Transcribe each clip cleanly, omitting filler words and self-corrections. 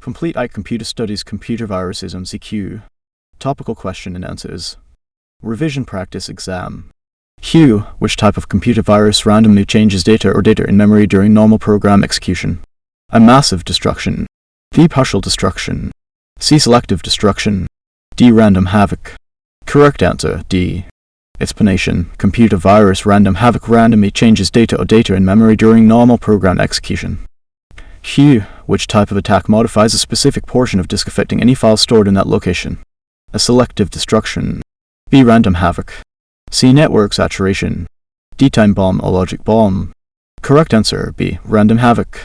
Complete Computer Studies Computer Viruses MCQ. Topical question and answers. Revision practice exam. Q. Which type of computer virus randomly changes data or data in memory during normal program execution? A. Massive destruction. B. Partial destruction. C. Selective destruction. D. Random havoc. Correct answer, D. Explanation. Computer virus random havoc randomly changes data or data in memory during normal program execution. Q. Which type of attack modifies a specific portion of disk affecting any file stored in that location? A. Selective destruction. B. Random havoc. C. Network saturation. D. Time bomb or logic bomb. Correct answer, B. Random havoc.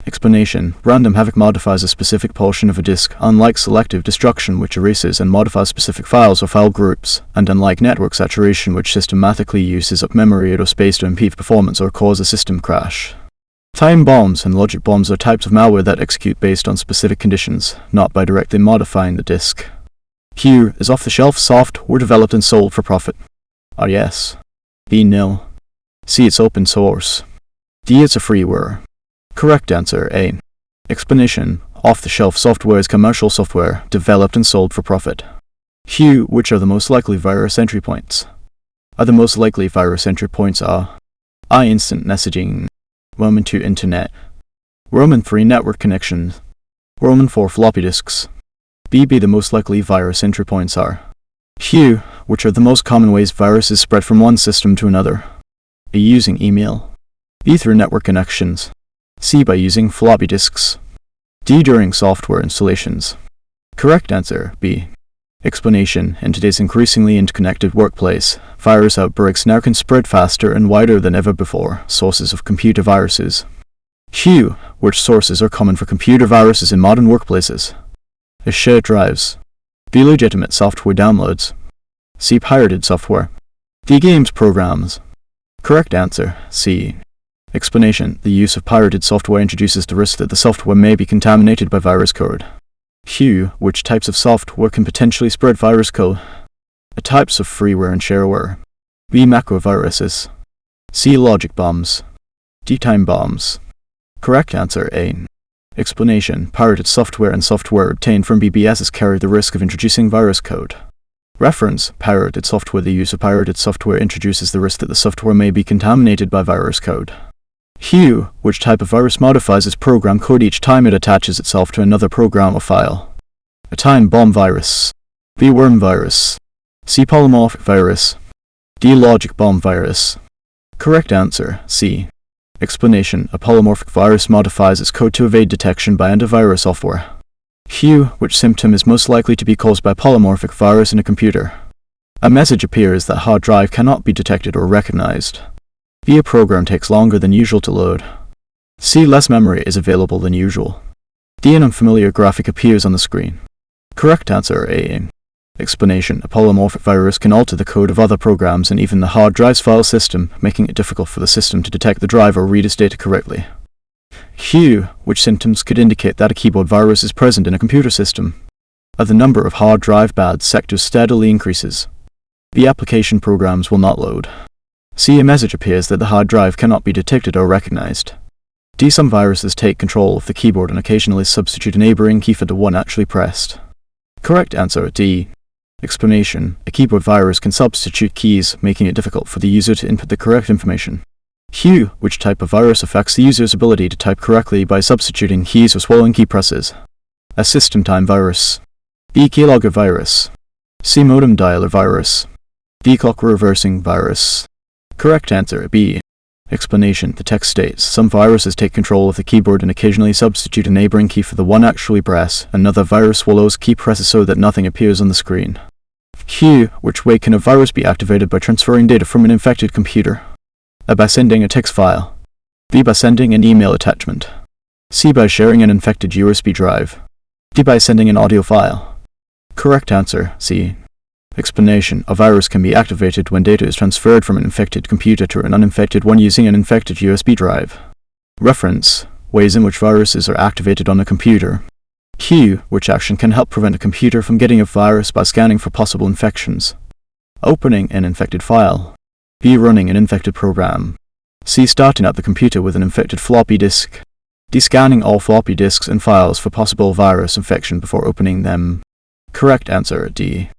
Explanation. Random havoc modifies a specific portion of a disk, unlike selective destruction, which erases and modifies specific files or file groups, and unlike network saturation, which systematically uses up memory or space to impede performance or cause a system crash. Time bombs and logic bombs are types of malware that execute based on specific conditions, not by directly modifying the disk. Q. Is off-the-shelf software developed and sold for profit? R. Yes. B. No. C. It's open source. D. It's a freeware. Correct answer, A. Explanation. Off-the-shelf software is commercial software, developed and sold for profit. Q. Which are the most likely virus entry points? The most likely virus entry points are I. Instant messaging. Roman 2 Internet. Roman 3 network connections. Roman 4 floppy disks. B. The most likely virus entry points are Q. Which are the most common ways viruses spread from one system to another? A. Using email. B. Through network connections. C. By using floppy disks. D. During software installations. Correct answer, B. Explanation. In today's increasingly interconnected workplace, virus outbreaks now can spread faster and wider than ever before. Sources of computer viruses. Q. Which sources are common for computer viruses in modern workplaces? A. Shared drives. B. Legitimate software downloads. C. Pirated software. D. Games programs. Correct answer, C. Explanation. The use of pirated software introduces the risk that the software may be contaminated by virus code. Q. Which types of software can potentially spread virus code? A. Types of freeware and shareware. B. Macroviruses. C. Logic bombs. D. Time bombs. Correct answer, A. Explanation. Pirated software and software obtained from BBSs carry the risk of introducing virus code. Reference. Pirated software. The use of pirated software introduces the risk that the software may be contaminated by virus code. Q. Which type of virus modifies its program code each time it attaches itself to another program or file? A. Time bomb virus. B. Worm virus. C. Polymorphic virus. D. Logic bomb virus. Correct answer, C. Explanation. A polymorphic virus modifies its code to evade detection by antivirus software. Q. Which symptom is most likely to be caused by polymorphic virus in a computer? A message appears that hard drive cannot be detected or recognized. B. A program takes longer than usual to load. C. Less memory is available than usual. D. An unfamiliar graphic appears on the screen. Correct answer, A. Explanation. A polymorphic virus can alter the code of other programs and even the hard drive's file system, making it difficult for the system to detect the drive or read its data correctly. Q. Which symptoms could indicate that a keyboard virus is present in a computer system? A. The number of hard drive bad sectors steadily increases. B. Application programs will not load. C. A message appears that the hard drive cannot be detected or recognized. D. Some viruses take control of the keyboard and occasionally substitute a neighboring key for the one actually pressed. Correct answer, D. Explanation. A keyboard virus can substitute keys, making it difficult for the user to input the correct information. Q. Which type of virus affects the user's ability to type correctly by substituting keys or swallowing key presses? A. System time virus. B. Keylogger virus. C. Modem dialer virus. D. Clock reversing virus. Correct answer, B. Explanation. The text states, some viruses take control of the keyboard and occasionally substitute a neighboring key for the one actually pressed. Another virus swallows key presses so that nothing appears on the screen. Q. Which way can a virus be activated by transferring data from an infected computer? A. By sending a text file. B. By sending an email attachment. C. By sharing an infected USB drive. D. By sending an audio file. Correct answer, C. Explanation. A virus can be activated when data is transferred from an infected computer to an uninfected one using an infected USB drive. Reference. Ways in which viruses are activated on a computer. Q. Which action can help prevent a computer from getting a virus by scanning for possible infections? Opening an infected file. B. Running an infected program. C. Starting up the computer with an infected floppy disk. D. Scanning all floppy disks and files for possible virus infection before opening them. Correct answer, D.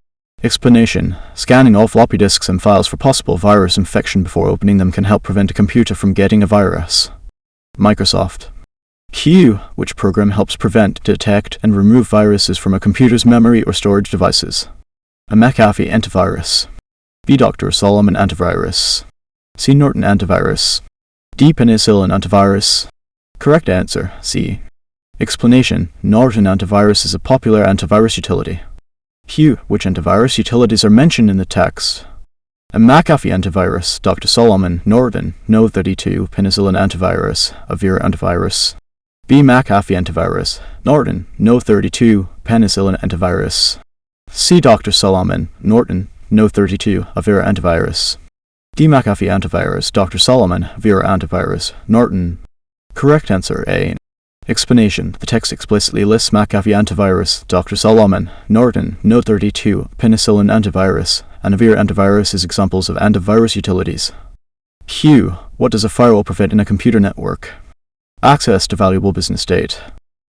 Explanation. Scanning all floppy disks and files for possible virus infection before opening them can help prevent a computer from getting a virus. Microsoft. Q. Which program helps prevent, detect, and remove viruses from a computer's memory or storage devices? A McAfee antivirus. B. Dr. Solomon antivirus. C. Norton antivirus. D. Penicillin antivirus. Correct answer, C. Explanation. Norton antivirus is a popular antivirus utility. Q. Which antivirus utilities are mentioned in the text? A McAfee antivirus, Dr. Solomon, Norton, No32, Penicillin antivirus, Avira antivirus. B. McAfee antivirus, Norton, No32, Penicillin antivirus. C. Dr. Solomon, Norton, No32, Avira antivirus. D. McAfee antivirus, Dr. Solomon, Avira antivirus, Norton. Correct answer, A. Explanation. The text explicitly lists McAfee antivirus, Dr. Solomon, Norton, No32, Penicillin antivirus, and Avira antivirus as examples of antivirus utilities. Q. What does a firewall prevent in a computer network? Access to valuable business data.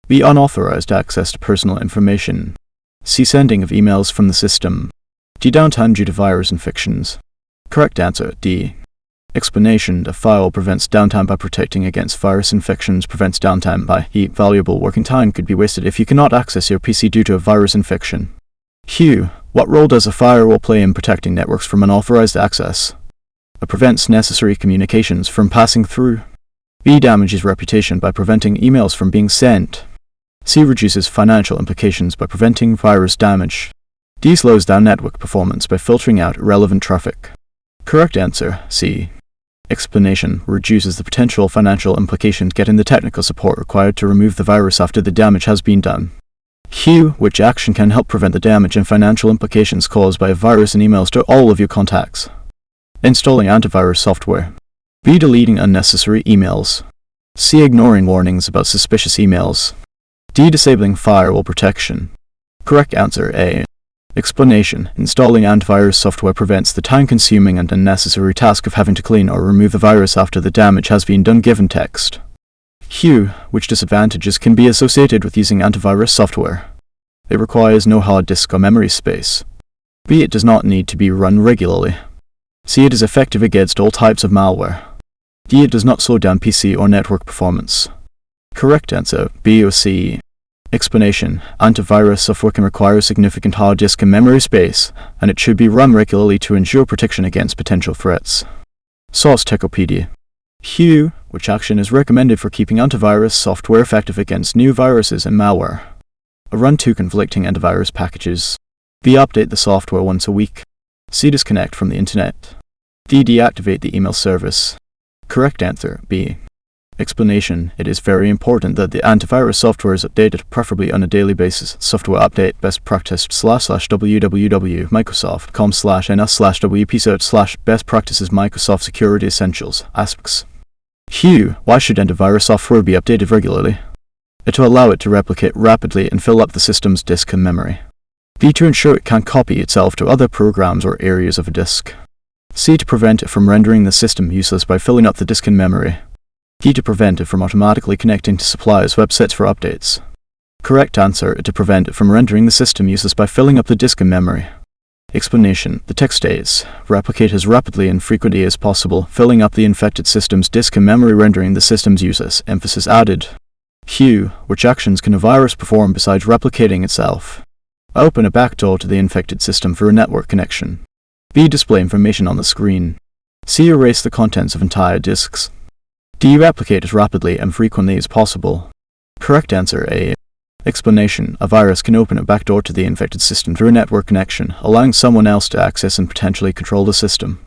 B. Unauthorized access to personal information. C. Sending of emails from the system. D. Downtime due to virus infections. Correct answer, D. Explanation. The firewall prevents downtime by protecting against virus infections, prevents downtime by valuable working time could be wasted if you cannot access your PC due to a virus infection. Q. What role does a firewall play in protecting networks from unauthorized access? It prevents necessary communications from passing through. B. Damages reputation by preventing emails from being sent. C. Reduces financial implications by preventing virus damage. D. Slows down network performance by filtering out irrelevant traffic. Correct answer, C. Explanation. Reduces the potential financial implications getting the technical support required to remove the virus after the damage has been done. Q. Which action can help prevent the damage and financial implications caused by a virus in emails to all of your contacts? Installing antivirus software. B. Deleting unnecessary emails. C. Ignoring warnings about suspicious emails. D. Disabling firewall protection. Correct answer, A. Explanation. Installing antivirus software prevents the time-consuming and unnecessary task of having to clean or remove the virus after the damage has been done given text. Q. Which disadvantages can be associated with using antivirus software? It requires no hard disk or memory space. B. It does not need to be run regularly. C. It is effective against all types of malware. D. It does not slow down PC or network performance. Correct answer, B or C. Explanation. Antivirus software can require significant hard disk and memory space, and it should be run regularly to ensure protection against potential threats. Source Techopedia. Q. Which action is recommended for keeping antivirus software effective against new viruses and malware? A. Run 2 conflicting antivirus packages. B. Update the software once a week. C. Disconnect from the internet. D. Deactivate the email service. Correct answer, B. Explanation. It is very important that the antivirus software is updated, preferably on a daily basis. Software update best practice /www.microsoft.com/ns/wp/best practices Microsoft Security Essentials aspects. Q. Why should antivirus software be updated regularly? A. To allow it to replicate rapidly and fill up the system's disk and memory. B. To ensure it can't copy itself to other programs or areas of a disk. C. To prevent it from rendering the system useless by filling up the disk and memory. D. To prevent it from automatically connecting to suppliers' websites for updates. Correct answer. To prevent it from rendering the system useless by filling up the disk and memory. Explanation. The text states, replicate as rapidly and frequently as possible, filling up the infected system's disk and memory, rendering the system's useless. Emphasis added. Q. Which actions can a virus perform besides replicating itself? Open a backdoor to the infected system for a network connection. B. Display information on the screen. C. Erase the contents of entire disks. D. Replicate as rapidly and frequently as possible. Correct answer, A. Explanation. A virus can open a backdoor to the infected system through a network connection, allowing someone else to access and potentially control the system.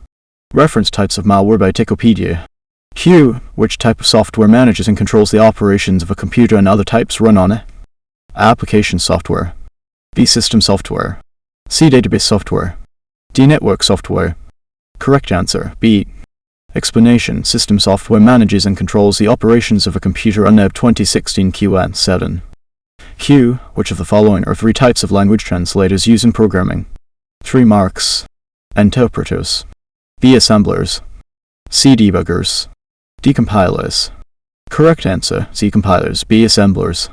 Reference types of malware by Techopedia. Q. Which type of software manages and controls the operations of a computer and other types run on it? A. Application software. B. System software. C. Database software. D. Network software. Correct answer, B. Explanation. System software manages and controls the operations of a computer on NEB 2016 QN7. Q. Which of the following are 3 types of language translators used in programming? 3 marks. Interpreters. B. Assemblers. C. Debuggers. D. Compilers. Correct answer, C. Compilers, B. Assemblers.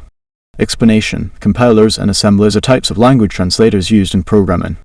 Explanation. Compilers and assemblers are types of language translators used in programming.